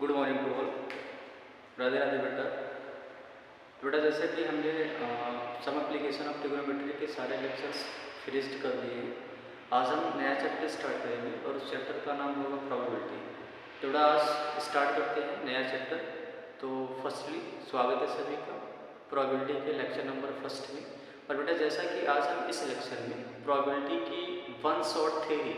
Good morning to all. Radhe Radhe बेटा। तो बेटा जैसे कि हमने सम एप्लीकेशन ऑफ ट्रिग्नोमेट्री के सारे लेक्चर्स फिनिश्ड कर दिए हैं। आज हम नया चैप्टर स्टार्ट करेंगे और उस चैप्टर का नाम होगा प्रोबेबिलिटी। तो बेटा आज स्टार्ट करते हैं नया चैप्टर। तो फर्स्टली स्वागत है सभी का प्रोबेबिलिटी के लेक्चर नंबर फर्स्ट में। और बेटा जैसा कि आज हम इस लेक्चर में प्रोबेबिलिटी की वन शॉट थ्योरी,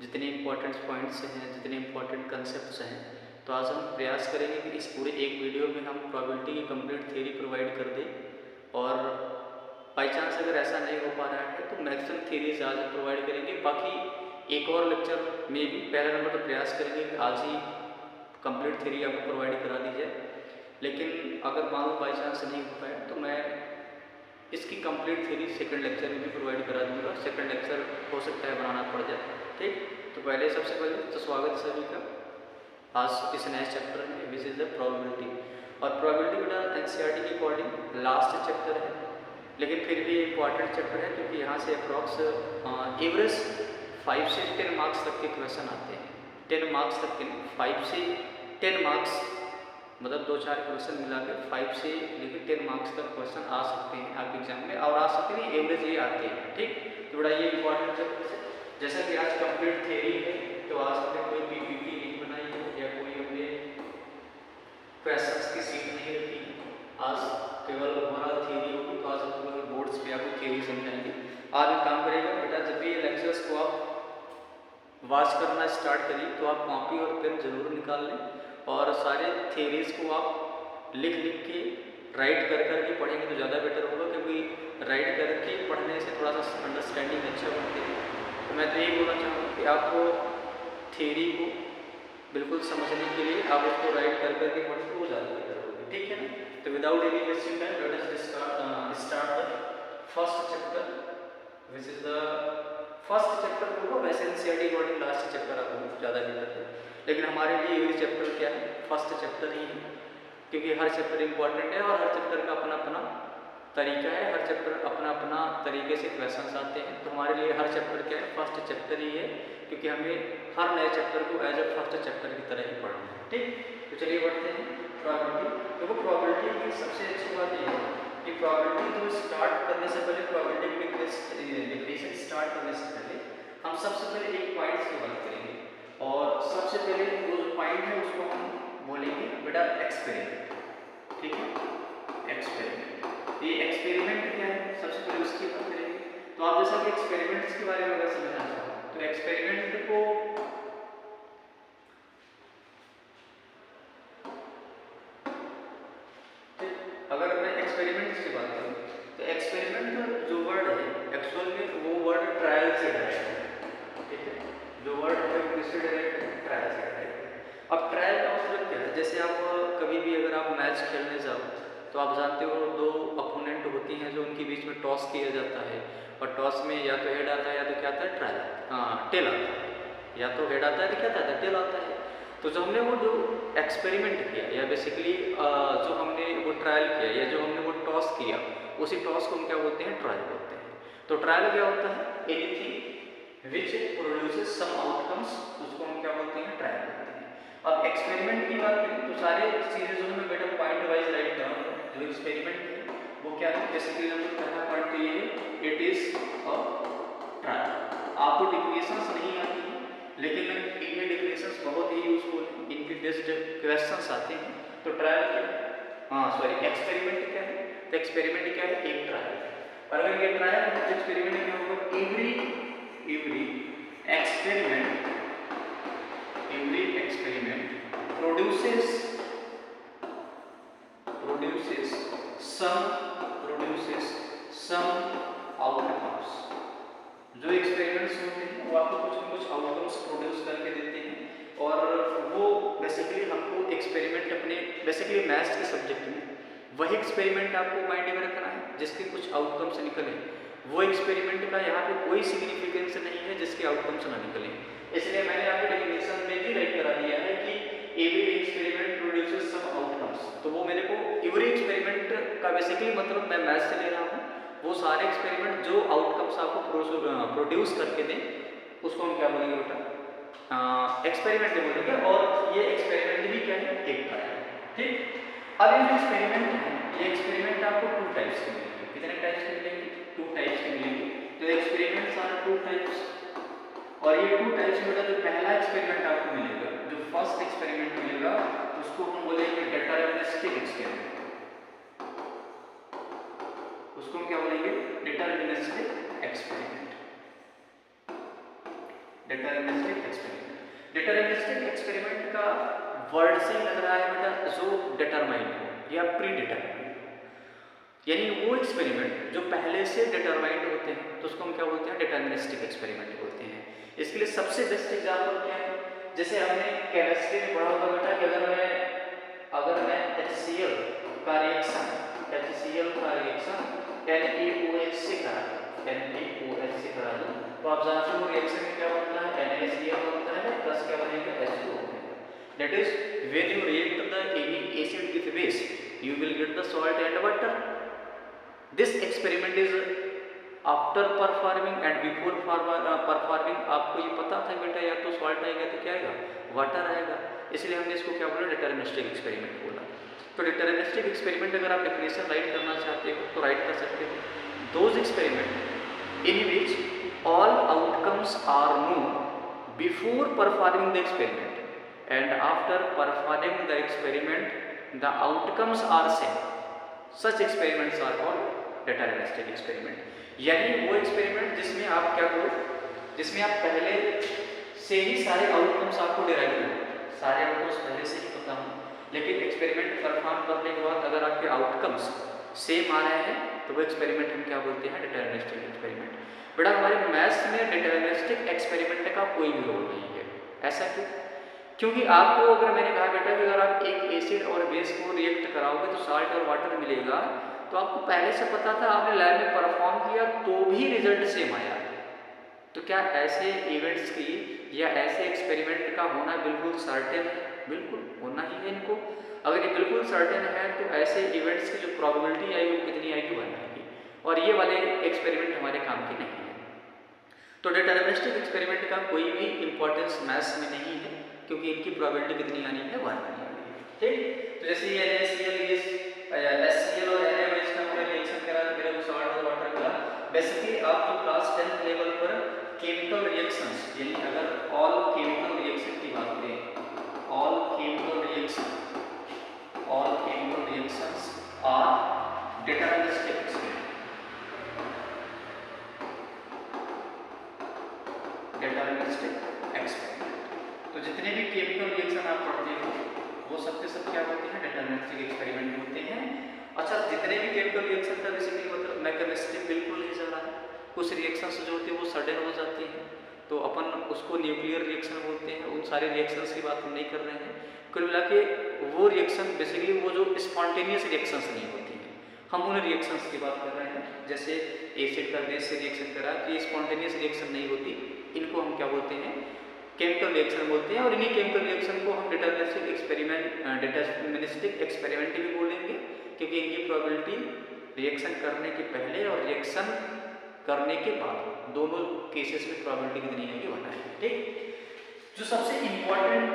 जितने इंपॉर्टेंट पॉइंट्स हैं, जितने इंपॉर्टेंट कंसेप्ट्स हैं, तो आज हम प्रयास करेंगे कि इस पूरे एक वीडियो में हम प्रोबेबिलिटी की कंप्लीट थ्योरी प्रोवाइड कर दें। और बाई चांस अगर ऐसा नहीं हो पा रहा है तो मैक्सिमम थ्योरीज आज हम प्रोवाइड करेंगे। बाकी एक और लेक्चर में भी पहला नंबर पर प्रयास करेंगे कि आज ही कंप्लीट थ्योरी आपको प्रोवाइड करा दी जाए। लेकिन अगर मान लो बाई चांस नहीं हो पाए तो मैं इसकी कंप्लीट थ्योरी सेकंड लेक्चर में भी प्रोवाइड करा दूंगा। सेकंड लेक्चर हो सकता है बनाना पड़ जाए, ठीक। तो पहले सबसे पहले तो स्वागत है सभी का आज इस नए चैप्टर में विच इज़ द प्रोबेबिलिटी। और प्रोबेबिलिटी बेटा एनसीईआरटी के अकॉर्डिंग लास्ट चैप्टर है, लेकिन फिर भी इंपॉर्टेंट चैप्टर है क्योंकि यहाँ से अप्रॉक्स एवरेज 5 से 10 मार्क्स तक के क्वेश्चन आते हैं। 10 मार्क्स तक के 5 से 10 मार्क्स मतलब 2-4 क्वेश्चन मिला के 5 से लेकर 10 मार्क्स तक क्वेश्चन आ सकते हैं आपके एग्जाम में, और आ सकते हैं एवरेज ये आते हैं, ठीक। तो बड़ा ये इंपॉर्टेंट चैप्टर है। जैसा कि आज कंप्लीट थ्योरी है तो आज हमने कोई पीपीटी नहीं बनाई है या कोई हमने क्वेश्चंस की सीट नहीं रखी। आज केवल हमारा थ्योरी होगी, तो आज हम लोग बोर्ड्स पे आपको थ्योरी समझाएंगे। आज एक काम करेगा बेटा, जब भी ये लेक्चर्स को आप वॉच करना स्टार्ट करिए तो आप कॉपी और पेन जरूर निकाल लें और सारे थ्योरीज को आप लिख के राइट कर के पढ़ेंगे तो ज़्यादा बेटर होगा, क्योंकि राइट करके पढ़ने से थोड़ा सा अंडरस्टैंडिंग अच्छा बनती है। तो मैं तो यही बोलना चाहूँगा कि आपको थ्योरी को बिल्कुल समझने के लिए आप उसको राइट कर के पढ़ें तो वो ज़्यादा बेटर होगी, ठीक है ना। तो without any wasting time let us start the first chapter which is the first chapter होगा। वैसे एनसीईआरटी अकॉर्डिंग लास्ट चैप्टर आपको ज़्यादा बेटर है, लेकिन हमारे लिए ये चैप्टर क्या है, फर्स्ट चैप्टर ही है, क्योंकि हर चैप्टर इंपॉर्टेंट है और हर चैप्टर का अपना अपना तरीका है, हर चैप्टर अपना अपना तरीके से क्वेश्चंस आते हैं। तो हमारे लिए हर चैप्टर क्या है, फर्स्ट चैप्टर ही है, क्योंकि हमें हर नए चैप्टर को एज ए फर्स्ट चैप्टर की तरह ही पढ़ना है, ठीक। तो चलिए बढ़ते हैं प्रोबेबिलिटी। देखो प्रोबेबिलिटी की सबसे अच्छी बात ये है कि प्रोबेबिलिटी को स्टार्ट करने से पहले, प्रोबेबिलिटी की डेफिनेशन स्टार्ट करने से पहले हम सबसे पहले एक पॉइंट्स की बात करेंगे। और सबसे पहले वो जो पॉइंट है उसको हम बोलेंगे बेटा एक्सपेरिमेंट, ठीक है। एक्सपेरिमेंट, ये एक्सपेरिमेंट क्या है सबसे पहले उसकी बात करेंगे। तो आप जैसा कि एक्सपेरिमेंट्स के बारे में अगर समझना चाहो तो एक्सपेरिमेंट को अगर मैं एक्सपेरिमेंट्स की बात करूँ तो एक्सपेरिमेंट जो वर्ड है एक्चुअल में वो वर्ड ट्रायल से डायरेक्ट है, ठीक है। जो वर्ड है किससे डायरेक्ट है, ट्रायल से डायरेक्ट है। अब ट्रायल का मतलब क्या है, जैसे आप कभी भी अगर आप मैच खेलने जाओ तो आप जानते हो दो अपोनेंट होती हैं जो उनके बीच में टॉस किया जाता है, और टॉस में या तो हेड आता है या तो क्या आता है, ट्रायल, टेल आता है, या तो हेड आता है तो क्या आता है, टेल आता है। तो जो हमने वो जो एक्सपेरिमेंट किया या बेसिकली जो हमने वो ट्रायल किया या जो हमने वो टॉस किया, उसी टॉस को हम क्या बोलते हैं, ट्रायल बोलते हैं। तो ट्रायल क्या होता है, anything which produces some outcomes, उसको हम क्या बोलते हैं, ट्रायल बोलते हैं। अब एक्सपेरिमेंट की बात करें तो सारे चीज़ें जो मैं बेटा पॉइंट वाइज राइट करूँगा। जो एक्सपेरिमेंट है वो क्या है, बेसिकली हम पहला पॉइंट तो ये है इट इज़ अ ट्रायल। आपको डिफिनेशंस नहीं आती है, लेकिन इनमें डिफिनेशंस बहुत ही यूजफुल है, इनके बेस्ड क्वेश्चंस आते हैं। तो ट्रायल क्या है, एक्सपेरिमेंट क्या है, तो एक्सपेरिमेंट क्या है, एक ट्रायल है। और अगर ये ट्रायल है तो एक्सपेरिमेंट क्या होगा, every experiment produces some outcomes। जो एक्सपेरिमेंट्स होते हैं वो आपको कुछ न कुछ आउटकम्स प्रोड्यूस करके देते हैं, और वो बेसिकली हमको एक्सपेरिमेंट अपने बेसिकली मैथ्स के सब्जेक्ट में वही एक्सपेरिमेंट आपको माइंड में रखना है जिसके कुछ आउटकम्स निकले। वो एक्सपेरिमेंट का यहाँ पे कोई सिग्निफिकेंस नहीं है जिसके आउटकम्स ना निकले। इसलिए मैंने आपको डेफिनेशन में भी राइट करा दिया है कि every experiment produces some outcomes. तो वो मेरे को एवरी एक्सपेरिमेंट का बेसिकली मतलब मैं मैथ्स से ले रहा हूँ, वो सारे एक्सपेरिमेंट जो आउटकम्स आपको प्रोड्यूस करके दें उसको हम क्या बोलेंगे बेटा, एक्सपेरिमेंट बोलेंगे, और ये एक्सपेरिमेंट भी क्या है, एक का है। ठीक, अब ये जो एक्सपेरिमेंट है, ये एक्सपेरिमेंट आपको 2 टाइप्स के मिलेंगे। कितने टाइप्स के मिलेंगे? 2 टाइप्स के मिलेंगे। तो एक्सपेरिमेंट्स आर 2 टाइप्स, और ये 2 टाइप्स में जो पहला एक्सपेरिमेंट आपको मिलेगा, जो फर्स्ट एक्सपेरिमेंट मिलेगा, उसको हम बोलेंगे डिटरमिनिस्टिक एक्सपेरिमेंट। उसको हम क्या बोलेंगे? Deterministic experiment. Deterministic experiment. Deterministic experiment का वर्ड से लग रहा है बेटा जो डिटरमाइन हो या प्री डिटरमाइन, यानी वो एक्सपेरिमेंट जो पहले से डिटरमाइंड होते हैं, तो उसको हम क्या बोलते हैं? डिटरमिनिस्टिक एक्सपेरिमेंट बोलते हैं। इसके लिए सबसे बेस्ट एग्जाम्पल क्या है? जैसे हमने केमिस्ट्री में पढ़ा होगा बेटा कि अगर मैं HCl का रिएक्शन NaOH से करा दूं, तो आप जानते हो रिएक्शन में क्या बनता है? NaCl बनता है प्लस क्या बनेगा? H2O बनेगा। That is, when you react any acid with base, you will get the salt and water. This experiment is after performing and before performing आपको ये पता था बेटा या तो सॉल्ट आएगा तो क्या आएगा? वाटर आएगा। इसलिए हमने इसको क्या बोला? डिटरमिनिस्टिक एक्सपेरिमेंट बोला। तो डिटरमिनिस्टिक एक्सपेरिमेंट अगर आप डेफिनेशन राइट करना चाहते हो तो राइट कर सकते हो, those experiment in which all outcomes are known before performing the experiment and after performing the experiment the outcomes are same, such experiments are called deterministic experiment. यानी वो एक्सपेरिमेंट जिसमें आप क्या करो, जिसमें आप पहले से ही सारे आउटकम्स आपको डिराइव हो, सारे आउटकम्स पहले से ही पता हो, लेकिन एक्सपेरिमेंट परफॉर्म करने के बाद अगर आपके आउटकम्स सेम आ रहे हैं तो वो एक्सपेरिमेंट हम क्या बोलते हैं? Deterministic experiment. बेटा हमारे मैथ्स में डिटरमिनिस्टिक एक्सपेरिमेंट का कोई भी रोल नहीं है। ऐसा क्यों? क्योंकि आपको अगर मैंने कहा बेटा कि अगर आप एक एसिड और बेस को रिएक्ट कराओगे तो साल्ट और वाटर मिलेगा, तो आपको पहले से पता था, आपने लैब में परफॉर्म किया तो भी रिजल्ट सेम आया। तो क्या ऐसे इवेंट्स की या ऐसे एक्सपेरिमेंट का होना बिल्कुल सर्टेन है? बिल्कुल होना ही है इनको। अगर ये बिल्कुल सर्टेन है तो ऐसे इवेंट्स की जो प्रोबेबिलिटी आएगी वो कितनी आएगी? 1 आएगी, और ये वाले एक्सपेरिमेंट हमारे काम के नहीं है। तो डिटरमिनिस्टिक एक्सपेरिमेंट का कोई भी इंपॉर्टेंस मैथ्स में नहीं है, क्योंकि इनकी प्रोबेबिलिटी कितनी आनी है? 1 आनी है। ठीक, तो जैसे ये HCl और NaOH का पूरा रिएक्शन करा तो मेरे को सॉल्ट और वाटर मिला। बेसिकली आप जो क्लास 10th लेवल पर केमिकल रिएक्शंस, यानी अगर ऑल केमिकल रिएक्शन की बात करें, all chemical reactions are deterministic experiment. Deterministic experiment, तो जितने भी केमिकल रिएक्शन आप पढ़ते हो वो सब के सब क्या होते हैं? डिटरमिनिस्टिक एक्सपेरिमेंट होते हैं। अच्छा, जितने भी केमिकल रिएक्शन का बेसिकली मतलब मैकेनिस्टिक बिल्कुल नहीं जा रहा है, कुछ रिएक्शंस जो होते हैं वो सडन हो जाती हैं, तो अपन उसको न्यूक्लियर रिएक्शन बोलते हैं। उन सारे रिएक्शंस की बात हम नहीं कर रहे हैं। कुल मिला के वो रिएक्शन बेसिकली वो जो स्पॉन्टेनियस रिएक्शंस नहीं होती हैं, हम उन रिएक्शंस की बात कर रहे हैं। जैसे एसिड का बेस से रिएक्शन करा तो ये स्पॉन्टेनियस रिएक्शन नहीं होती, इनको हम क्या बोलते हैं? केमिकल रिएक्शन बोलते हैं। और इन्हीं केमिकल रिएक्शन को हम डिटरमिनिस्टिक एक्सपेरिमेंट भी बोलेंगे, क्योंकि इनकी प्रोबेबिलिटी रिएक्शन करने के पहले और रिएक्शन करने के बाद दोनों केसेस में प्रोबेबिलिटी कितनी है? 1 है। ठीक, जो सबसे इम्पोर्टेंट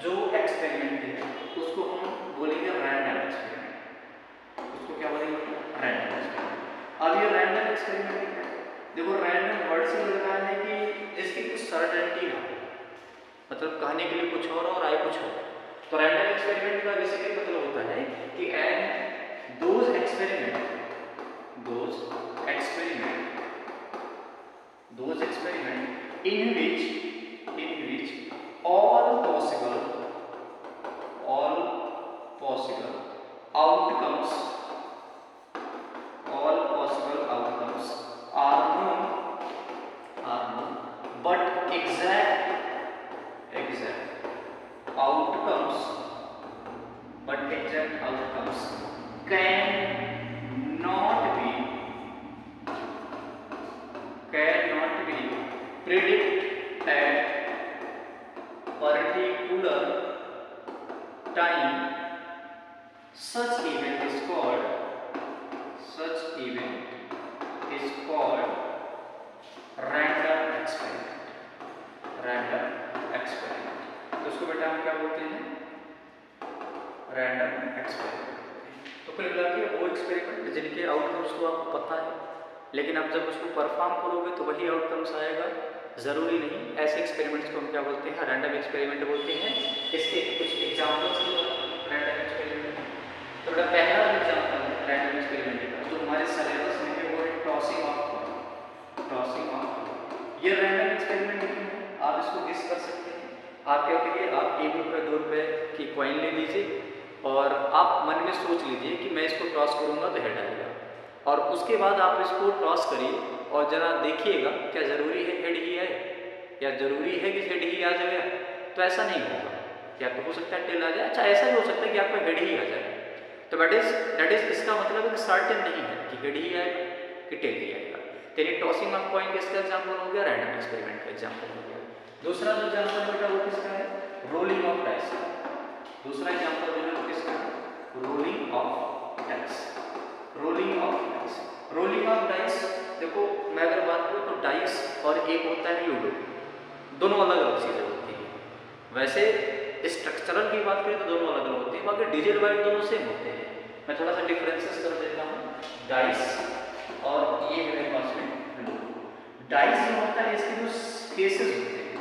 जो एक्सपेरिमेंट है उसको हम बोलेंगे रैंडम एक्सपेरिमेंट। उसको क्या बोलेंगे? Random experiment. अब ये रैंडम एक्सपेरिमेंट है, देखो रैंडम वर्ड से लग रहा है कि जिसकी कुछ सर्टेनिटी ना हो, मतलब कहने के लिए कुछ और आए कुछ और। तो रैंडम एक्सपेरिमेंट का बेसिकली मतलब होता है कि those experiment in which all possible outcomes are known, but exact outcomes cannot be predicted at particular time. Such event is called random experiment. बेटा हम क्या बोलते हैं, रैंडम एक्सपेरिमेंट। तो कुल मिला के वो एक्सपेरिमेंट जिनके आउटकम्स तो आपको पता है, लेकिन आप जब उसको परफॉर्म करोगे तो वही आउटकम्स आएगा, ज़रूरी नहीं। ऐसे एक्सपेरिमेंट्स को हम क्या बोलते हैं, रैंडम एक्सपेरिमेंट बोलते हैं। इसके कुछ एग्जाम्पल्स रैंडम एक्सपेरिमेंट। तो बेटा पहला एग्जाम्पल है रैंडम एक्सपेरिमेंट का जो हमारे सिलेबस में है वो है टॉसिंग ऑफ। टॉसिंग ऑफ ये रैंडम एक्सपेरिमेंट है, आप इसको गेस कर सकते हैं। आप क्या करिए, आप 1 रुपये 2 रुपये की कॉइन ले लीजिए और आप मन में सोच लीजिए कि मैं इसको टॉस करूँगा तो हेड आएगा, और उसके बाद आप इसको टॉस करिए और ज़रा देखिएगा क्या ज़रूरी है हेड ही आए या ज़रूरी है कि हेड ही आ जाएगा। तो ऐसा नहीं होगा, या तो हो सकता है टेल आ जाए। अच्छा, ऐसा भी हो सकता है कि आपका हेड ही आ जाए। तो दैट इज इसका मतलब है कि सर्टेन नहीं है कि हेड ही आएगा कि टेल ही आएगा। तेरी टॉसिंग ऑफ कॉइन किसका एग्जाम्पल हो गया, रैंडम एक्सपेरिमेंट का एग्जाम्पल हो गया। दूसरा जो एग्जाम्पल बेटा वो किसका है, रोलिंग ऑफ डाइस। दूसरा एग्जाम्पल जो है किसका है, rolling of dice. Rolling of dice, rolling of dice. देखो मैं अगर बात करूँ तो डाइस और एक होता है लूडो, दोनों अलग अलग चीज़ें होती हैं। वैसे स्ट्रक्चरल की बात करें तो दोनों अलग अलग होते हैं, बाकी डिजिट वाइट दोनों सेम होते हैं। मैं थोड़ा सा डिफरेंसेस कर देता हूँ, डाइस और ये मेरे पास में लूडो। डाइस जो होता है इसके जो फेसेस होते हैं,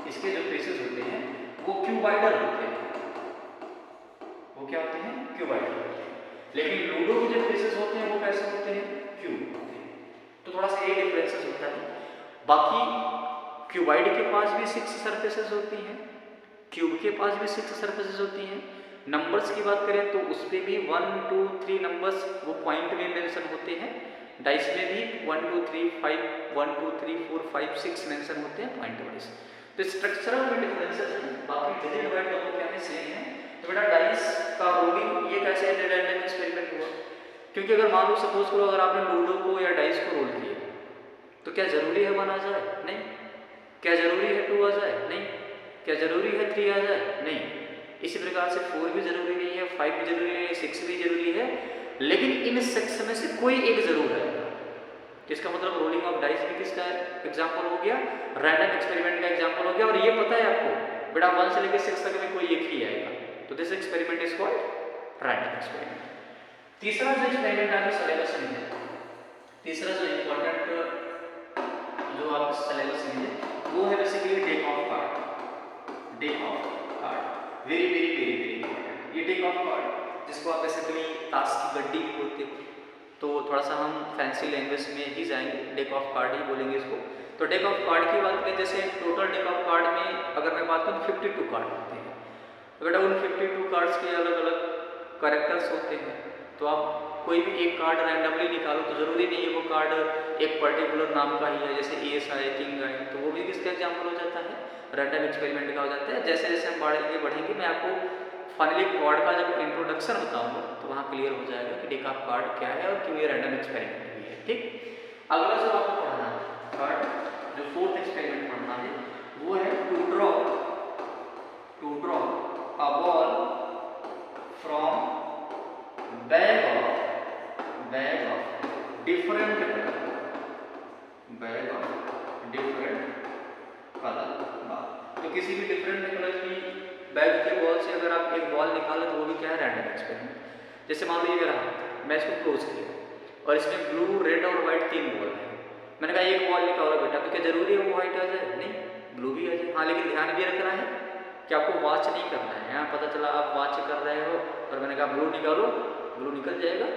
इसके जो फेसेस होते हैं वो क्यूबाइडल होते हैं। वो क्या होते हैं, क्यूबाइडल होते हैं। लेकिन लूडो के जो फेसेस होते हैं वो कैसे होते हैं, क्यूब होते हैं। तो थोड़ा सा ये डिफरेंसेस होता है। बाकी क्यूबाइड के पास भी 6 सरफेसेस होती हैं, क्यूब के पास भी 6 सरफेसेस होती हैं। नंबर्स की बात करें तो उस पर भी 1 2 3 नंबर्स वो पॉइंट में मेंशन होते हैं। डाइस में भी 1 2 3 5 1 2 3 4 5 6 मेंशन होते हैं पॉइंट वाइज। तो स्ट्रक्चरल में डिफरेंसेस हैं, बाकी डिजिट वाइज दोनों क्या है, सेम है। तो बेटा डाइस का रोलिंग ये कैसे रैंडम एक्सपेरिमेंट हुआ, क्योंकि अगर मान लो सपोज करो अगर आपने लूडो को या डाइस को रोल किया तो क्या जरूरी है 1 आ जाए, नहीं। क्या जरूरी है 2 आ जाए, नहीं। क्या जरूरी है 3 आ जाए, नहीं। इसी प्रकार से 4 भी जरूरी नहीं है, 5 भी जरूरी नहीं है, 6 भी जरूरी है, लेकिन इन 6 में से कोई एक जरूर है। इसका मतलब रोलिंग ऑफ डाइस भी किसका एग्जाम्पल हो गया, रैंडम एक्सपेरिमेंट का एग्जाम्पल हो गया। और ये पता है आपको बेटा 1 से लेकर 6 तक में कोई एक ही आएगा, तो this experiment is called random experiment. तीसरा जो एक्सपेरिमेंट आपके सिलेबस में है, तीसरा जो इंपॉर्टेंट जो आप सिलेबस में है वो है basically deck of card. Deck of card very very very very important. ये डेक ऑफ कार्ड जिसको आप बेसिकली ताश की गड्डी भी बोलते हो, तो थोड़ा सा हम फैंसी लैंग्वेज में ही जाएंगे, डेक ऑफ कार्ड ही बोलेंगे इसको। तो डेक ऑफ कार्ड की बात करें, जैसे टोटल डेक ऑफ कार्ड में अगर मैं बात करूँ 52 कार्ड होते हैं। तो बेटा उन 52 कार्ड्स के अलग अलग कैरेक्टर्स होते हैं। तो आप कोई भी एक कार्ड रैंडमली निकालो तो ज़रूरी नहीं है वो कार्ड एक पर्टिकुलर नाम का ही है, जैसे एस आए, किंग आए, तो वो भी किसका एग्जाम्पल हो जाता है, रैंडम एक्सपेरिमेंट का हो जाता है। जैसे जैसे हम बढ़ेंगे मैं आपको फाइनली कार्ड का जब इंट्रोडक्शन बताऊंगा तो वहाँ क्लियर हो जाएगा कि डेक ऑफ कार्ड क्या है और क्यों ये रैंडम एक्सपेरिमेंट भी है। ठीक, अगला जो आपको पढ़ना है कार्ड, जो 4th एक्सपेरिमेंट पढ़ना है वो है to draw a ball from bag of different colour. तो किसी भी डिफरेंट कलर की बैग के बॉल से अगर आप एक बॉल निकालें तो वो भी क्या है, रैंडम एक्सपेरिमेंट। जैसे मान लो ये मेरा हाथ है, मैं इसको क्लोज किया और इसमें ब्लू, रेड और व्हाइट 3 बॉल है। मैंने कहा एक बॉल निकालो बेटा, तो क्या जरूरी है वो व्हाइट आ जाए, नहीं, ब्लू भी आ जाए। हाँ, लेकिन ध्यान भी रखना है कि आपको वॉच नहीं करना है। यहाँ पता चला आप वॉच कर रहे हो और मैंने कहा ब्लू निकालो, ब्लू निकल जाएगा,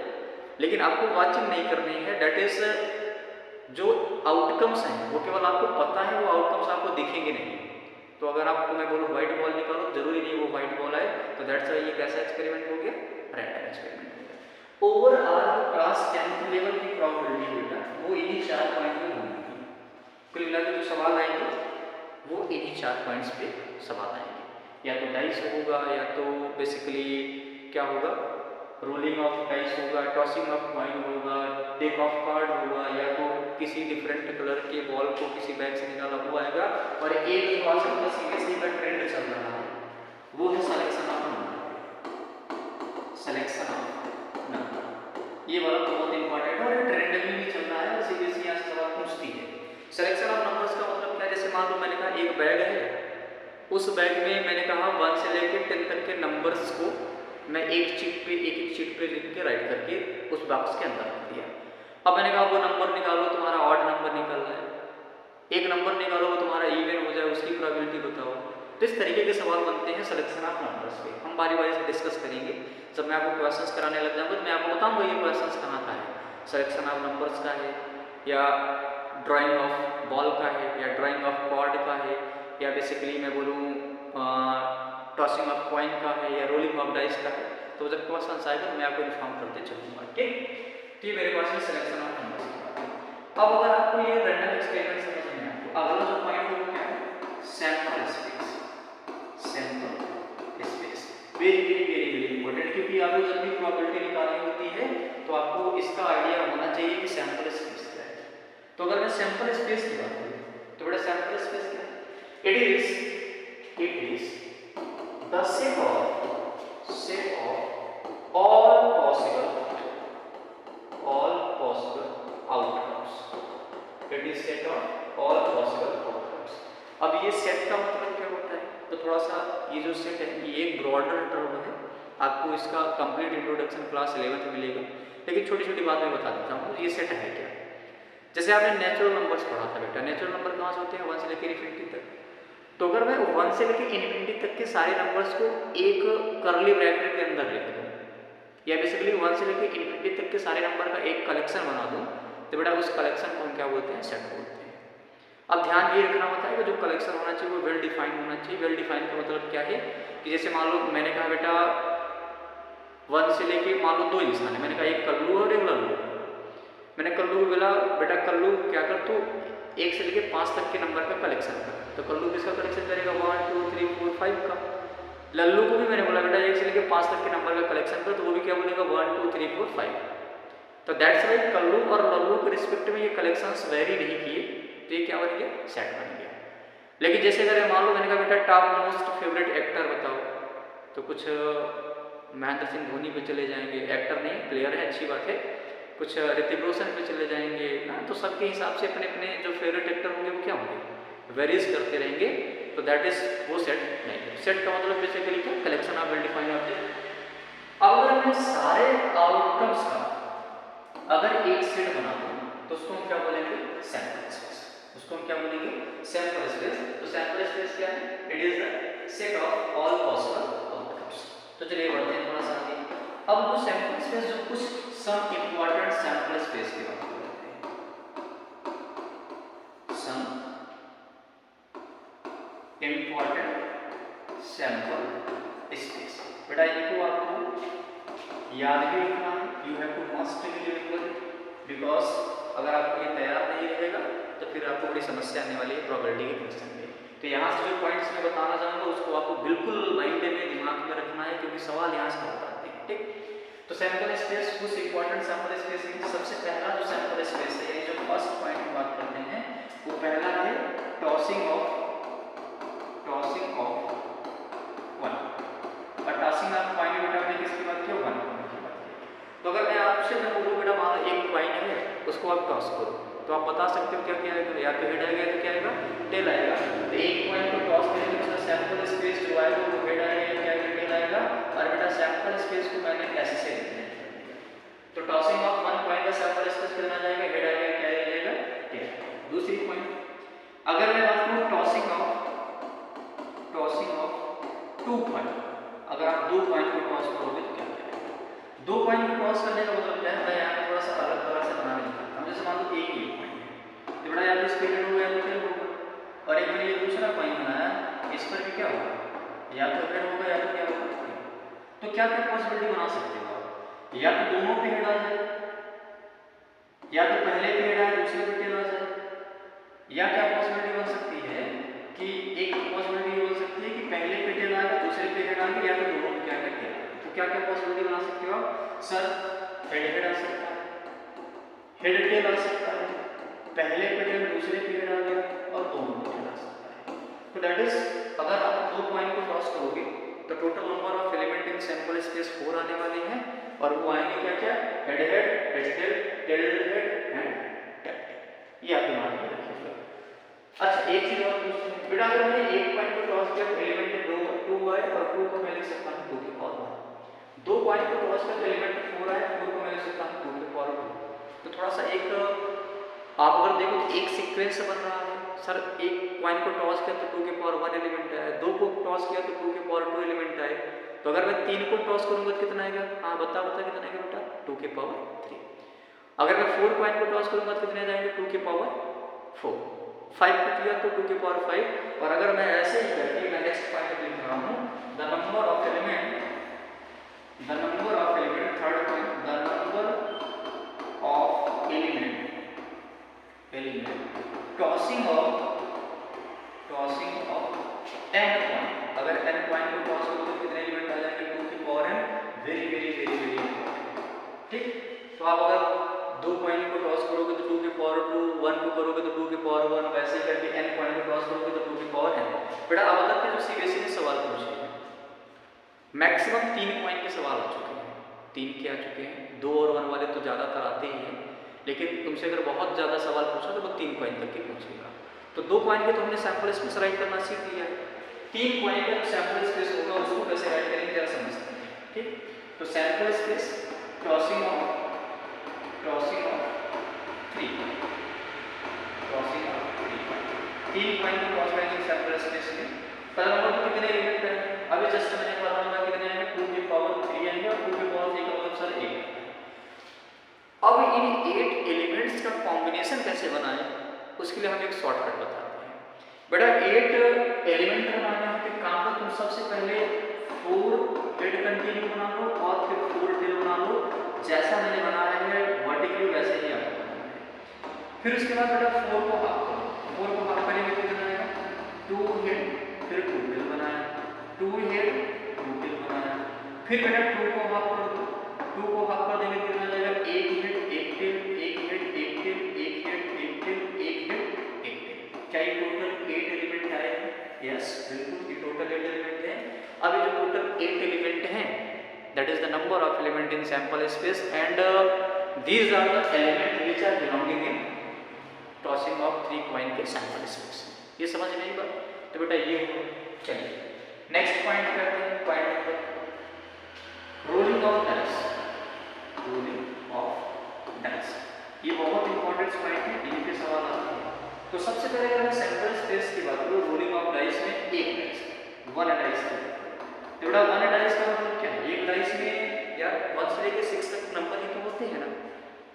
लेकिन आपको वॉचिंग नहीं करनी है। दैट इज जो आउटकम्स हैं वो केवल आपको पता है, वो आउटकम्स आपको दिखेंगे नहीं। तो अगर आपको मैं बोलूँ व्हाइट बॉल निकालो, जरूरी नहीं वो व्हाइट बॉल आए, तो दैट्स ये कैसा एक्सपेरिमेंट हो गया, रैंडम एक्सपेरिमेंट हो गया। ओवरऑल क्लास 10th लेवल की प्रॉबिलिटी बेटा वो इन्हीं 4 पॉइंट में होगी। कुल मिला के जो सवाल आएंगे वो इन्हीं 4 पॉइंट्स पे सवाल आएंगे, या तो डाइस होगा, या तो बेसिकली क्या होगा, रोलिंग ऑफ डाइस होगा, टॉसिंग ऑफ कॉइन होगा, डेक ऑफ कार्ड होगा, या तो किसी डिफरेंट कलर के बॉल को किसी बैग से निकाला हुआ आएगा। और एक जो आजकल का सीबीएसई का ट्रेंड चल रहा है वो है selection of number. Selection of number ये वाला तो बहुत इंपॉर्टेंट है और ट्रेंड में भी चल रहा है और सीबीएसई यहाँ से सवाल पूछती है। सिलेक्शन ऑफ नंबर्स का मतलब क्या है, जैसे मान लो मैंने कहा एक बैग है उस बैग में मैंने कहा 1 से लेकर 10 तक के नंबर्स को मैं एक एक शीट पे लिख के राइट करके उस बॉक्स के अंदर रख दिया। अब मैंने कहा वो नंबर निकालो, तुम्हारा ऑड नंबर निकल रहा है, एक नंबर निकालो वो तुम्हारा इवन हो जाए, उसकी प्रोबेबिलिटी बताओ। तो इस तरीके के सवाल बनते हैं सिलेक्शन ऑफ नंबर्स पे। हम बारी बारी से डिस्कस करेंगे। जब मैं आपको क्वेश्चंस कराने लग जाऊंगा तो मैं आपको बताऊंगा ये क्वेश्चंस कहाँ का है, सिलेक्शन ऑफ नंबर्स का है, या ड्राइंग ऑफ बॉल का है, या ड्राइंग ऑफ कॉर्ड का है, या बेसिकली मैं बोलूँ टॉसिंग ऑफ कॉइन का है, या रोलिंग ऑफ डाइस का है। तो जब क्वेश्चन आएगा तो मैं आपको इन्फॉर्म करते चलूँगा। ठीक, तो ये मेरे पास में सिलेक्शन ऑफ नंबर्स की बात है। अब अगर आपको ये रैंडम एक्सपेरिमेंट समझ में आए तो अगला जो पॉइंट हो क्या है, sample space. Sample space very very very very important, क्योंकि आपको जब भी प्रोबेबिलिटी निकालनी होती है तो आपको इसका आइडिया होना चाहिए कि सैंपल स्पेस क्या है। तो अगर मैं सैंपल स्पेस की बात करूँ तो बेटा सैंपल स्पेस क्या है, it is the set of all possible outcomes. It is set of all possible outcomes. अब ये सेट का मतलब क्या होता है, तो थोड़ा सा ये जो सेट है ये एक ब्रॉडर टर्म है। आपको इसका कंप्लीट इंट्रोडक्शन क्लास 11th में मिलेगा, लेकिन छोटी छोटी बात मैं बता देता हूँ ये सेट है क्या। जैसे आपने नेचुरल नंबर्स पढ़ा था बेटा, नेचुरल नंबर कहाँ से होते हैं, 1 से लेकर इन्फिनिटी तक। तो अगर मैं 1 से लेकर इन्फिनिटी तक के सारे नंबर्स को एक कर्ली ब्रैकेट के अंदर लिख दूँ, या बेसिकली 1 से लेकर इन्फिनिटी तक के सारे नंबर का एक कलेक्शन बना दूँ, तो बेटा उस कलेक्शन को हम क्या बोलते हैं, सेट बोलते हैं। अब ध्यान ये रखना होता है कि जो कलेक्शन होना चाहिए वो वेल डिफाइंड होना चाहिए। वेल डिफाइंड का मतलब क्या है कि जैसे मान लो मैंने कहा बेटा 1 से लेके मान लो 2 इंसान है, मैंने कहा एक कल्लू और एक लल्लू। मैंने कल्लू को बोला बेटा कल्लू क्या कर तू 1 से लेके 5 तक के नंबर का कलेक्शन कर, तो कल्लू किसका कलेक्शन करेगा, 1 2 3 4 5 का। लल्लू को भी मैंने बोला बेटा 1 से लेके 5 तक के नंबर का कलेक्शन कर, तो वो भी क्या बोलेगा 1 2 3 4 5। तो दैट्स वाई कल्लू और लल्लू के रिस्पेक्ट में ये कलेक्शंस वेरी नहीं किए, तो ये क्या बन गया, सेट बन गया। लेकिन जैसे अगर मान लो मैंने कहा बेटा टॉप मोस्ट फेवरेट एक्टर बताओ, तो कुछ महेंद्र सिंह धोनी पे चले जाएंगे, एक्टर नहीं प्लेयर है अच्छी बात है, कुछ ऋतिक रोशन पे चले जाएंगे ना, तो सबके हिसाब से अपने अपने जो फेवरेट एक्टर होंगे वो क्या होंगे, वेरीज करते रहेंगे। तो दैट इज वो सेट नहीं है। सेट का मतलब बेसिकली क्या, collection of well defined object. अब अगर मैं सारे आउटकम्स का अगर एक सेट बना दूं तो उसको हम क्या बोलेंगे, सैंपल स्पेस। उसको हम क्या बोलेंगे, सैंपल स्पेस। तो सैंपल स्पेस क्या है, it is the set of all possible outcomes. तो चलिए बढ़ते हैं थोड़ा सा आगे। अब वो सैंपल स्पेस जो कुछ सम इंपॉर्टेंट सैंपल स्पेस की बात करते हैं, सम इंपॉर्टेंट सैंपल स्पेस। बेटा इनको आपको याद भी रखना है, you have to must remember, because अगर आपको ये तैयार नहीं रहेगा तो फिर आपको बड़ी समस्या आने वाली है प्रोबेबिलिटी के क्वेश्चन में। तो यहाँ से जो पॉइंट्स मैं बताना चाहूँगा उसको आपको बिल्कुल माइंड में दिमाग में रखना है, क्योंकि सवाल यहाँ से बताते हैं। ठीक, तो सैंपल स्पेस कुछ इंपॉर्टेंट सैंपल स्पेस है। सबसे पहला जो सैंपल स्पेस है, जो फर्स्ट पॉइंट की बात करते हैं, वो पहला है टॉसिंग ऑफ 1। और टॉसिंग ऑफ कॉइन बेटा हमने किसकी बात की, 1 की बात की। तो अगर मैं आपसे मैं बोलूँ बेटा मान लो एक कॉइन है, उसको आप टॉस करो, तो आप बता सकते हो क्या क्या आएगा, या तो हेड आएगा तो क्या आएगा, टेल आएगा। तो एक कॉइन को टॉस करेंगे तो उसका सैंपल स्पेस जो आएगा वो हेड आएगा, क्या आएगा, टेल आएगा। और बेटा सैंपल स्पेस को मैंने ऐसे से लिखना है, तो टॉसिंग ऑफ 1 कॉइन का सैंपल स्पेस कितना जाएगा, हेड आएगा, क्या आएगा, टेल। दूसरी पॉइंट अगर मैं बात करूँ टॉसिंग ऑफ 2 कॉइन, अगर आप 2 कॉइन को टॉस करोगे तो क्या करेगा, 2 कॉइन को टॉस करने का मतलब क्या है, मैं यहाँ पे थोड़ा सा अलग तरह से बनाने लगता हूँ। जैसे मान लो एक ये कॉइन है, तो बड़ा या तो इस पे हेड होगा या तो टेल होगा, और एक मैंने ये दूसरा कॉइन बनाया, इस पर भी क्या होगा, या तो हेड होगा या तो क्या होगा। तो क्या क्या पॉसिबिलिटी बना सकते हो आप, या तो दोनों पे हेड आ जाए, या तो पहले पे हेड आए दूसरे पे टेल आ जाए, या क्या पॉसिबिलिटी बन सकती है कि एक पॉसिबिलिटी बन सकती है कि पहले पे टेल आएगा दूसरे पे हेड आएगा, या तो दोनों पे क्या क्या टेल आएगा। तो क्या क्या पॉसिबिलिटी बना सकते हो आप, सर हेड आ सकता है, हेड टेल आ सकता है, पहले पे टेल दूसरे पे हेड आ गया, और दोनों पे टेल आ सकता है। तो दैट इज अगर आप 2 कॉइन को टॉस करोगे तो total number of element in sample space 4 आने वाले हैं, और वो आएंगे क्या क्या, head head, head tail, tail head and tail. ये आप दिमाग में रखिएगा। अच्छा एक चीज और पूछते हैं बेटा, अगर मैंने एक कॉइन को टॉस किया तो एलिमेंट 2 आए और 2 को मैं लिख सकता हूँ 2 की पावर 1। 2 कॉइन को टॉस किया तो एलिमेंट 4 आए, 4 को मैं लिख सकता हूँ 2 की पावर 2। तो थोड़ा सा एक आप अगर देखो तो एक सीक्वेंस बन रहा है। सर एक कॉइन को टॉस किया तो 2 की पावर 1 एलिमेंट आए, 2 को टॉस किया तो 2 की पावर 2 एलिमेंट आए। तो अगर मैं 3 को टॉस करूंगा तो कितना आएगा? हाँ बता कितना आएगा बेटा? 2 की पावर 3। अगर मैं 4 कॉइन को टॉस करूंगा तो कितने जाएंगे? 2 की पावर 4। 5 को किया तो 2 की पावर 5। और अगर मैं ऐसे ही करके मैं नेक्स्ट पॉइंट लिख रहा हूँ the number of element third point the number of element tossing of 10 point. अगर 10 पॉइंट को टॉस करो तो कितने एलिमेंट आ जाएंगे? 2 की power n। Very very very very important. ठीक, तो आप अगर 2 पॉइंट को टॉस करोगे तो 2 की पावर 2, 1 को करोगे तो 2 की पावर 1, वैसे करके n पॉइंट को टॉस करोगे तो 2 की पावर n। बेटा अब तक के जो सीबीएसई ने सवाल पूछे हैं मैक्सिमम 3 पॉइंट के सवाल आ चुके हैं। 3 के आ चुके हैं, 2 और 1 वाले तो ज़्यादातर आते ही हैं, लेकिन तुमसे अगर बहुत ज़्यादा सवाल पूछा तो वो 3 पॉइंट तक के पूछेगा। तो 2 पॉइंट के तो हमने सैंपल स्पेस राइट करना सीख लिया है। 3 पॉइंट का सैंपल स्पेस होगा उसको कैसे राइट करेंगे जरा समझते हैं। ठीक, तो sample space crossing of 3 point को क्रॉस करेंगे सैंपल स्पेस में। पहला नंबर तो कितने एलिमेंट है? अभी जस्ट मैंने पता होगा कितने आएंगे? 2 की पावर 3 आएंगे और 2 की पावर 3 का मतलब सर 8। अब इन 8 एलिमेंट्स का कॉम्बिनेशन कैसे बनाएं उसके लिए हम एक शॉर्टकट बताते हैं। बेटा 8 एलिमेंट बनाने के काम को तुम सबसे पहले 4 हेड कंटिन्यू बना लो और फिर 4 टेल बना लो। जैसा मैंने बनाया है वर्टिकली वैसे ही आपको बनाना है। फिर उसके बाद बेटा 4 को हाफ करो। 4 को हाफ करेंगे तो कितना आएगा? 2 हेड फिर 2 टेल बनाया, 2 हेड 2 टेल बनाया। फिर बेटा 2 को हाफ कर दो। 2 को हाफ कर देंगे कितना आ जाएगा? 1 head 1 tail 1 head 1 tail 1 head 1 tail 1 head 1 tail. क्या ये टोटल 8 एलिमेंट आए हैं? यस बिल्कुल, ये टोटल 8 एलिमेंट हैं। अब ये जो टोटल 8 एलिमेंट हैं that is the number of element in sample space and these are the element which are belonging in tossing of 3 coin के sample space। ये समझ में आई बात? तो बेटा ये हो। चलिए नेक्स्ट पॉइंट करते हैं, point number rolling of dice. Rolling of dice ये बहुत इंपॉर्टेंट पॉइंट है, इन्हीं पे सवाल आते हैं। तो सबसे पहले अगर मैं सैंपल स्पेस की बात करूं रोलिंग ऑफ डाइस में एक डाइस 1 डाइस की तो बेटा 1 डाइस का मतलब क्या है? एक डाइस में यार 1 से लेके 6 तक नंबर ही तो होते हैं ना।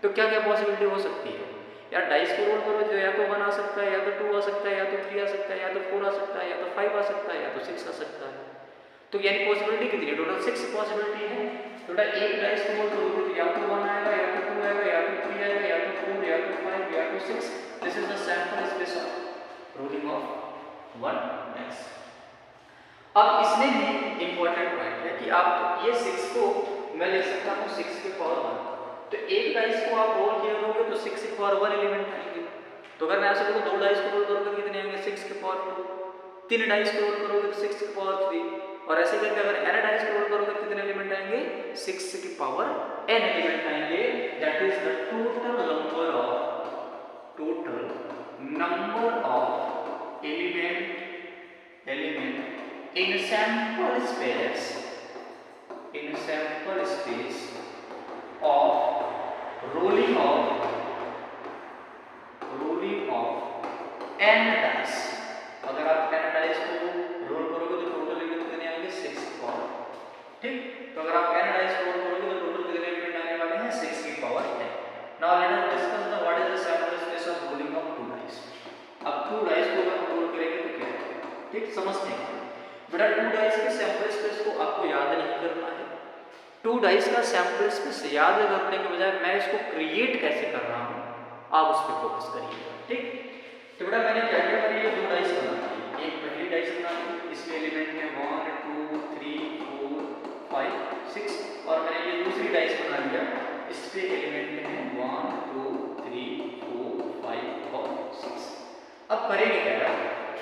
तो क्या क्या पॉसिबिलिटी हो सकती है यार? डाइस को रोल करो तो या तो 1 आ सकता है, या तो 2 आ सकता है, या तो 3 आ सकता है, या तो 4 आ सकता है, या तो 5 आ सकता है, या तो 6 आ सकता है। तो यानी पॉसिबिलिटी कितनी है? टोटल 6 पॉसिबिलिटी है। तो बेटा एक डाइस को रोल करोगे तो या तो 1 आएगा, या तो 2 आएगा, या तो 3 आएगा, या तो 4, या तो 5, या तो 6। This is the sample space of rolling of 1 dice. अब इसमें भी इंपॉर्टेंट पॉइंट है कि आप ये 6 को मैं लिख सकता हूँ 6 की पावर 1। तो एक डाइस को आप रोल किए करोगे तो 6 की पावर 1 एलिमेंट आएंगे। तो अगर मैं ऐसे देखो 2 डाइस को रोल करोगे तो कितने आएंगे? 6 की पावर 2। 3 डाइस को रोल करोगे तो 6 की पावर 3। और ऐसे करके अगर n डाइस को रोल करोगे तो कितने एलिमेंट आएंगे? 6 की पावर n एलिमेंट आएंगे। That is the total number of element in sample space of rolling of n dice। अगर आप n dice को रोल करोगे तो टोटल एलिमेंट कितने आएंगे? 6 की पावर। ठीक, तो अगर आप n dice को रोल करोगे तो टोटल कितने एलिमेंट आने वाले हैं? 6 की power n। Now let us discuss the what is the sample space of rolling of 2 dice। अब 2 dice को अगर रोल करेंगे तो क्या है? ठीक, समझते हैं। बेटा 2 डाइस के सैंपल स्पेस को आपको याद नहीं करना है। 2 डाइस का सैंपल स्पेस याद करने के बजाय मैं इसको क्रिएट कैसे कर रहा हूँ आप उस पर फोकस करिएगा। ठीक, तो बेटा मैंने क्या किया? मैंने ये 2 डाइस बना दी। एक पहली डाइस बना दी, इसमें एलिमेंट है 1 2 3 4 5 6 और मैंने ये दूसरी डाइस बना लिया, इस पे एलिमेंट है 1 2 3 4 5 और 6। अब करेंगे क्या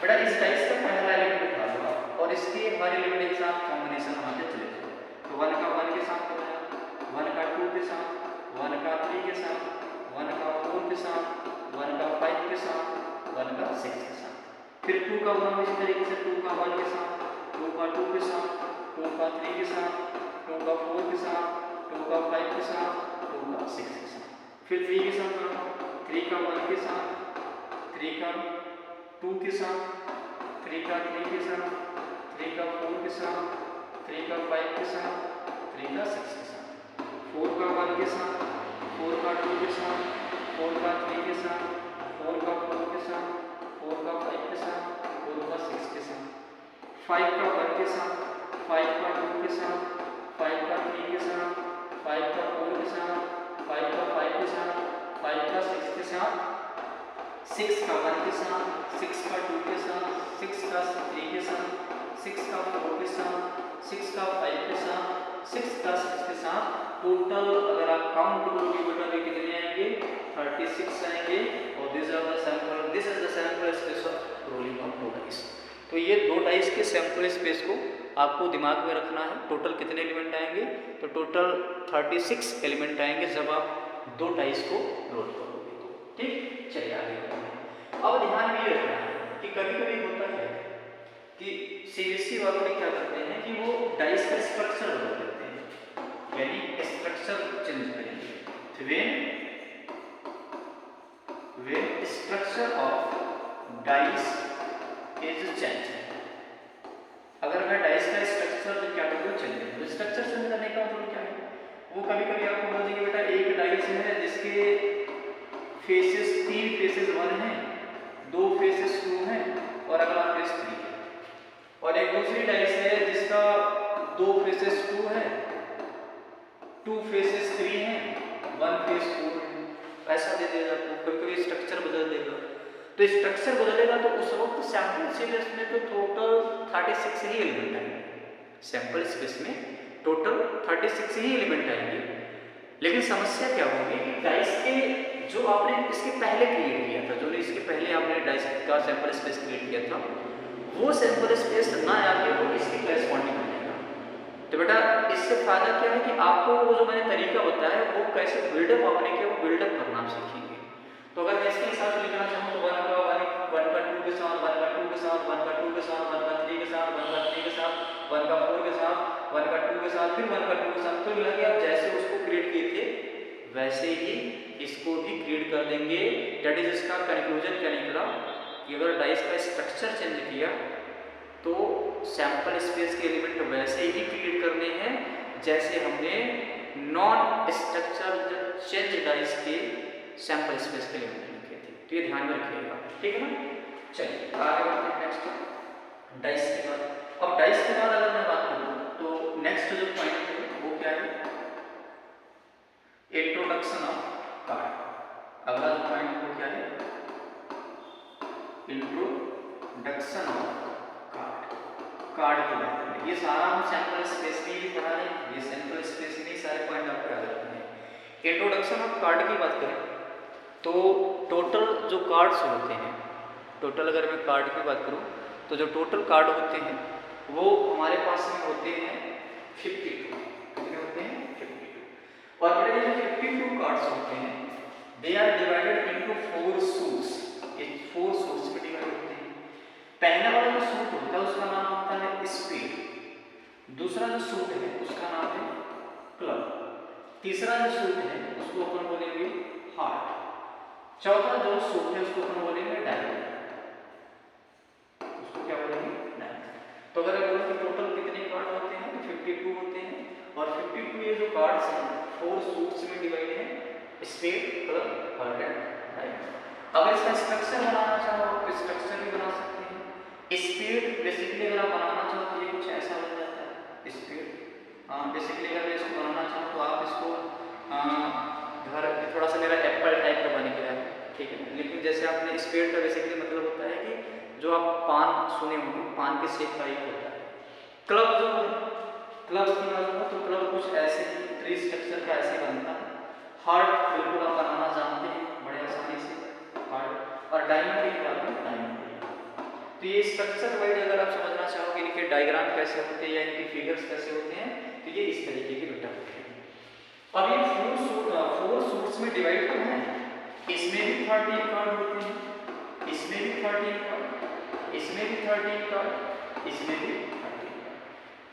बेटा? इस डाइस का पहला एलिमेंट उठा लो और इसके हर एलिमेंट के साथ कॉम्बिनेशन बनाते चले जाओ। तो 1 का 1 के साथ बनाया, 1 का 2 के साथ, 1 का 3 के साथ, 1 का 4 के साथ, 1 का 5 के साथ, 1 का 6 के साथ। फिर 2 का 1 इसी तरीके से 2 का 1 के साथ, 2 का 2 के साथ, 2 का 3 के साथ, 2 का 4 के साथ, 2 का 5 के साथ, 2 का 6 के साथ। फिर 3 के साथ बनाओ, 3 का 1 के साथ, 3 का 2 के साथ, 3 का 3 के साथ, 3 का 4 के साथ, 3 का 5 के साथ, 3 का 6 के साथ, 4 का 1 के साथ, 4 का 2 के साथ, 4 का 3 के साथ, 4 का 4 के साथ, 4 का 5 के साथ, 4 का 6 के साथ, 5 का 1 के साथ, 5 का 2 के साथ, 5 का 3 के साथ, 5 का 4 के साथ, 5 का 5 के साथ, 5 का 6 के साथ, 6 का 1 के साथ, 6 का 2 के साथ, 6 का 3 के साथ, 6 का 4 के साथ, 6 का 5 के साथ, 6 का 6 के साथ, टोटल अगर आप काउंट करोगे बेटा भी कितने आएंगे? 36 आएंगे। और this is the sample space of rolling of 2 dice. तो ये 2 डाइस के सैंपल स्पेस को आपको दिमाग में रखना है। टोटल कितने एलिमेंट आएंगे? तो टोटल 36 एलिमेंट आएंगे जब आप 2 डाइस को रोल करोगे। ठीक, चलिए आगे बढ़ते हैं। अब ध्यान में ये रखना है कि कभी कभी होता है कि सीबीएसई वाले क्या करते हैं कि वो डाइस का स्ट्रक्चर बदल देते हैं, यानी स्ट्रक्चर चेंज करेंगे। when structure of dice is changed, अगर मैं डाइस का स्ट्रक्चर जो क्या करूँ चेंज करूँ, तो स्ट्रक्चर चेंज करने का मतलब क्या है? वो कभी कभी आपको बोल देंगे बेटा एक डाइस है जिसके फेसेस 3 फेसेस 1 हैं, 2 फेसेस 2 हैं और अगला फेस 3 है, और एक दूसरी डाइस है जिसका 2 फेसेस 2 है, 2 फेसेस 3 हैं, 1 फेस 4 है। ऐसा दे देगा आपको, कभी कभी स्ट्रक्चर बदल देगा। तो स्ट्रक्चर बदलेगा तो उस वक्त सैंपल स्पेस में तो टोटल 36 ही एलिमेंट आएंगे। सैंपल स्पेस में टोटल 36 ही एलिमेंट आएंगे। लेकिन समस्या क्या होगी कि डाइस के जो आपने इसके पहले क्रिएट किया था, जो इसके पहले आपने डाइस का सैंपल स्पेस क्रिएट किया था, वो सैंपल स्पेस ना आके वो इसके करेस्पॉन्डिंग बनेगा। तो बेटा इससे फायदा क्या है कि आपको वो जो मैंने तरीका बताया है वो कैसे बिल्डअप आपने किया, वो बिल्डअप करना आप सीखेंगे। तो अगर मैं इसके हिसाब से लिखना चाहूँ तो 1 का 2 के साथ, 1 का 2 के साथ, 1 का 2 के साथ, 1 का 3 के साथ, 1 का 3 के साथ, 1 का 4 के साथ, 1 का 2 के साथ, फिर 1 का 2 के साथ, तो मिला कि आप जैसे उसको क्रिएट किए थे वैसे ही इसको भी क्रिएट कर देंगे। दैट इज इसका कंक्लूजन क्या निकला कि अगर डाइस का स्ट्रक्चर चेंज किया तो सैंपल स्पेस के एलिमेंट वैसे ही क्रिएट करने हैं जैसे हमने नॉन स्ट्रक्चर चेंज डाइस के सैंपल स्पेस के एलिमेंट लिखे थे। तो ये ध्यान में रखिएगा, ठीक है ना। चलिए आगे बढ़ते हैं नेक्स्ट डाइस के बाद। अब डाइस के बाद अगर मैं बात करूँ तो नेक्स्ट जो पॉइंट है वो क्या है? Introduction of card. अगला जो पॉइंट वो क्या है? इंट्रोडक्शन ऑफ कार्ड के बारे में। ये सारा हम सैंपल स्पेस में ही पढ़ा रहे हैं, ये सैंपल स्पेस में ही सारे पॉइंट आपको याद रखने हैं। इंट्रोडक्शन ऑफ कार्ड की बात करें तो टोटल जो कार्ड्स होते हैं, टोटल अगर मैं कार्ड की बात करूं तो जो टोटल कार्ड होते हैं वो हमारे पास में होते हैं 52। कितने होते हैं? 52। और ये जो 52 कार्ड्स होते हैं they are divided into 4 suits. ये 4 सूट्स में डिवाइड होते हैं। पहला वाला जो सूट होता है उसका नाम होता है स्पीड, दूसरा जो सूट है उसका नाम है क्लब, तीसरा जो सूट है उसको अपन बोलेंगे हार्ट, चौथा जो सूट है उसको अपन बोलेंगे डायमंड। उसको क्या बोलेंगे? डायमंड। तो अगर बोलो कि टोटल कितने कार्ड होते हैं तो 52 होते हैं, और 52 ये जो कार्ड्स हैं 4 सूट्स में डिवाइड है, speed, club, heart and diamond. अगर इसका स्ट्रक्चर बनाना चाहो तो स्ट्रक्चर भी बना सकते हैं। स्पीड बेसिकली अगर आप बनाना चाहो तो ये कुछ ऐसा हो जाता है स्पीड। बेसिकली अगर मैं इसको बनाना चाहूँ तो आप इसको घर थोड़ा सा मेरा एप्पल टाइप का बन गया है, ठीक है। लेकिन जैसे आपने स्पीड का बेसिकली मतलब होता है कि जो आप पान सुने होंगे, पान के शेप का ही होता है। क्लब जो क्लब की बात हो तो क्लब कुछ ऐसे ही ट्री स्ट्रक्चर का ऐसे बनता है। हार्ट बिल्कुल आप बनाना जानते हैं बड़े आसानी से हार्ट। और डायमंड की बात है डायमंड। तो ये स्ट्रक्चर वाइज अगर आप समझना चाहोगे इनके डायग्राम कैसे होते हैं या इनके फिगर्स कैसे होते हैं तो ये इस तरीके के बेटा होते हैं। अब ये 4 सूट्स में डिवाइड तो है, इसमें भी 13 कार्ड होते हैं, इसमें भी 13 कार्ड, इसमें भी 13 कार्ड, इसमें भी 13 कार्ड।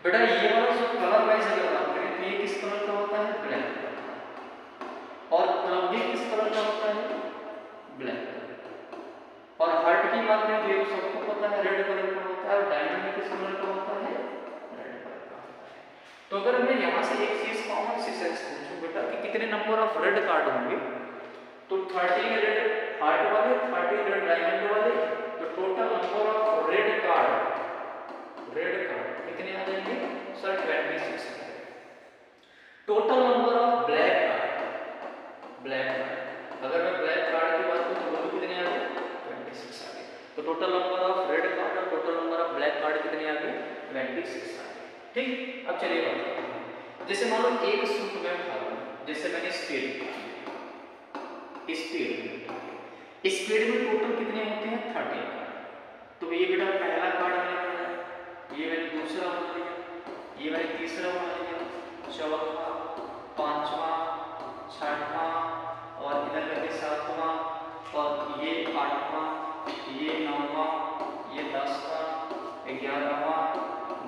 बेटा ये वाला जो कलर वाइज अगर बात करें तो ये किस कलर का होता है? ब्लैक कलर का। और क्लब भी किस कलर का होता है? Black colour. और हार्ट की बात करें तो ये सबको पता है रेड कलर का होता है, और डायमंड में किस कलर का होता है? रेड कलर का होता है। तो अगर मैं यहाँ से एक चीज कॉमन सी सेंस पूछूं बेटा कि कितने नंबर ऑफ रेड कार्ड होंगे, तो 13 रेड हार्ट वाले, 30 रेड डायमंड वाले, तो total number of red card कितने आ जाएंगे sir? 26। Total number of black card, अगर मैं ब्लैक कार्ड की बात करूं तो वो कितने आ गए? 26 आ गए। तो total number of red card और total number of black card कितने आ गए? 26 आ गए। ठीक, अब चलिए बात करते हैं। जैसे मान लो एक सूट में उठा लूं, जैसे मैंने स्पीड में टोटल कितने होते हैं? 13 कार्ड। तो ये बेटा पहला कार्ड मैंने बनाया, ये मैंने दूसरा बना लिया, ये मैंने तीसरा बना लिया, चौथा, पांचवा, छठवां, और इधर करके सातवां, और ये आठवां, ये नौवां, ये 10वां, 11वां,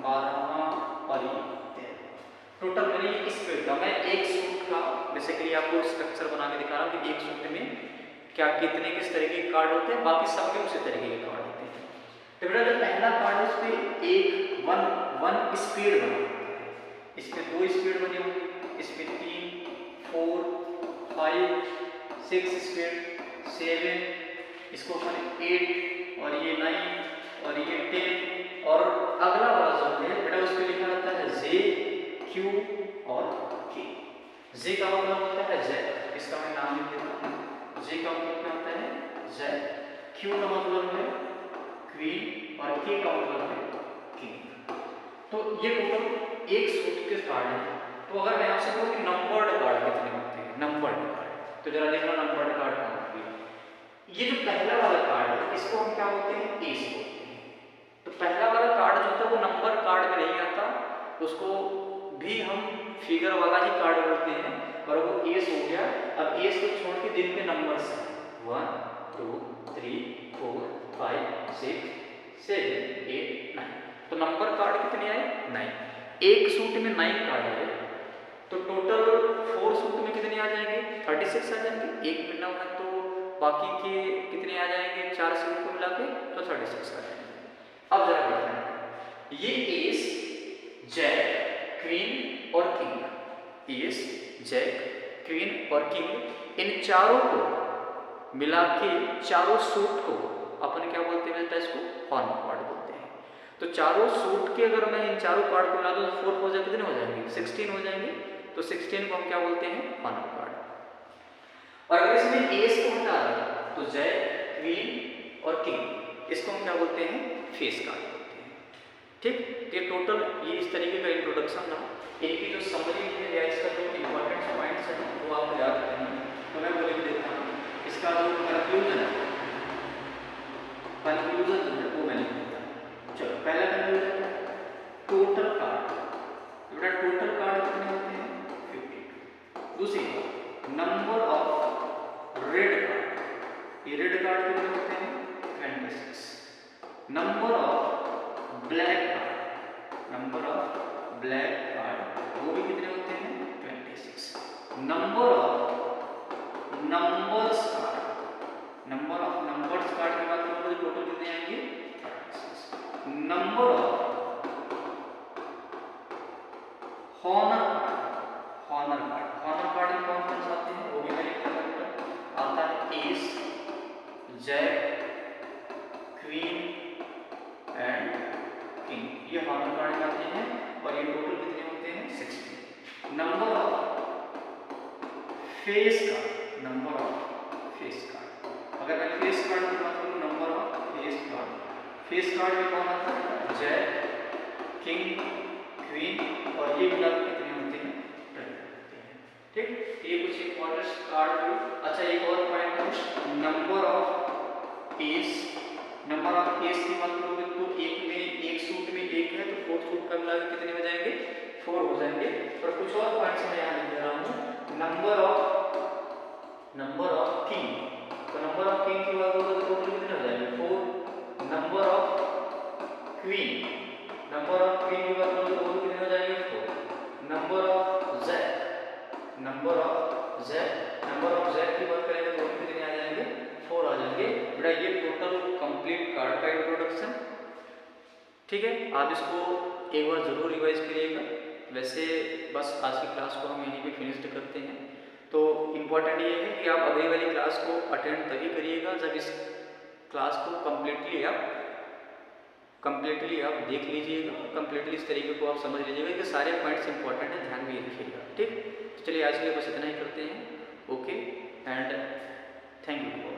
12वां और ये 13वां। टोटल मैंने इस पे का मैं एक सूट का बेसिकली आपको स्ट्रक्चर बना के दिखा रहा हूँ कि एक सूट में क्या कितने किस तरीके के कार्ड होते हैं, बाकी सब में उसी तरीके के कार्ड होते हैं। तो बेटा जो पहला कार्ड है उस पे एक वन स्पीड बना, इसमें 2 स्पीड बनी होंगी, इसमें 3, 4, 5, 6 स्पीड, 7, इसको 8 और ये 9 और ये 10, और अगला वाला जो है बेटा उस पे लिखा रहता है जे, क्यू और के। जे का मतलब होता है जैक, इसका मैं नाम लिख देता हूँ। जे का मतलब क्या होता है? जैक। क्यू का मतलब है क्वीन और के का मतलब है किंग। तो ये टोटल एक सूट के कार्ड है। तो अगर मैं आपसे कहूँ कि नंबर्ड कार्ड कितने होते हैं? नंबर्ड कार्ड, तो जरा देखो नंबर्ड कार्ड कौन होते हैं। ये जो पहला वाला कार्ड है इसको हम क्या बोलते हैं? एस बोलते हैं। तो पहला वाला कार्ड जो होता है वो नंबर कार्ड में नहीं आता, उसको भी हम फिगर वाला ही कार्ड बोलते हैं, और वो एस हो गया। अब एस को छोड़ के जिनके नंबर्स हैं 1, 2, 3, 4, 5, 6, 7, 8, 9, तो नंबर कार्ड कितने आए? 9। एक सूट में 9 कार्ड है, तो टोटल 4 सूट में कितने आ जाएंगे? 36 आ जाएंगे। एक में 9 है तो बाकी के कितने आ जाएंगे? 4 सूट को मिला के तो 36 आ जाएंगे। अब जरा देखना है, ये एस, जैक, क्वीन और किंग, एस, जैक, क्वीन और किंग, इन चारों को मिला के चारों सूट को अपन क्या बोलते हैं बेटा? इसको हॉर्न कार्ड बोलते हैं। तो चारों सूट के अगर मैं इन चारों कार्ड को मिला दूं तो 4 हो जाए कितने हो जाएंगे? 16 हो जाएंगे। तो 16 को हम क्या बोलते हैं? Horn card. और अगर इसमें एस को हटा दें तो जैक, क्वीन और किंग, इसको हम क्या बोलते हैं? फेस कार्ड बोलते हैं। ठीक, ये टोटल ये इस तरीके का इंट्रोडक्शन था। इनकी जो समरी है या इसका जो इंपॉर्टेंट पॉइंट्स है वो आपको याद रखना है। तो मैं वो लिख देता हूँ। इसका जो कंक्लूजन जो है वो मैंने लिख दिया। चलो पहला कंक्लूजन है टोटल कार्ड। बेटा टोटल कार्ड कितने होते हैं? 52। दूसरी नंबर ऑफ रेड कार्ड, ये रेड कार्ड कितने होते हैं? 26। नंबर ऑफ ब्लैक कार्ड, वो भी कितने होते हैं? 26। नंबर ऑफ नंबर्स कार्ड की बात करूँ तो टोटल कितने आएंगे? 36। नंबर ऑफ हॉनर कार्ड में कौन कौन से आते हैं? वो भी मैं लिख देता हूँ। आता है ace, jack, queen and king, ये हॉनर कार्ड में आते हैं, और ये टोटल कितने होते हैं? 60। नंबर ऑफ फेस कार्ड, अगर मैं फेस कार्ड की बात करूँ, नंबर ऑफ फेस कार्ड में कौन आता है? जैक, किंग, क्वीन, और ये मिला कितने होते हैं? 12 होते हैं। ठीक, ये कुछ इंपॉर्टेंट कार्ड हुई। अच्छा एक और पॉइंट है नंबर ऑफ एस की बात करोगे तो एक सूट में एक है, तो 4 सूट का मिला के कितने हो जाएंगे? 4 हो जाएंगे। और कुछ और पॉइंट्स मैं यहाँ लिख दे रहा हूँ। नंबर ऑफ किंग, तो नंबर ऑफ किंग की बात करोगे तो टोटल कितने हो जाएंगे? 4, number of queen, number of queen की बात करूँ तो वो कितने हो जाएंगे 4। Number of jack, number of jack, number of jack की बात करेंगे तो वो कितने आ जाएंगे 4 आ जाएंगे। बेटा ये टोटल कंप्लीट कार्ड का इंट्रोडक्शन, ठीक है। आप इसको एक बार ज़रूर रिवाइज करिएगा। वैसे बस आज की क्लास को हम यहीं पे फिनिश्ड करते हैं। तो इम्पॉर्टेंट ये है कि आप अगली वाली क्लास को अटेंड तभी करिएगा जब इस क्लास को कम्प्लीटली आप देख लीजिएगा, कम्प्लीटली इस तरीके को आप समझ लीजिएगा कि सारे पॉइंट्स इंपॉर्टेंट है, ध्यान भी रखिएगा, ठीक। तो चलिए आज के लिए बस इतना ही करते हैं। Okay and thank you.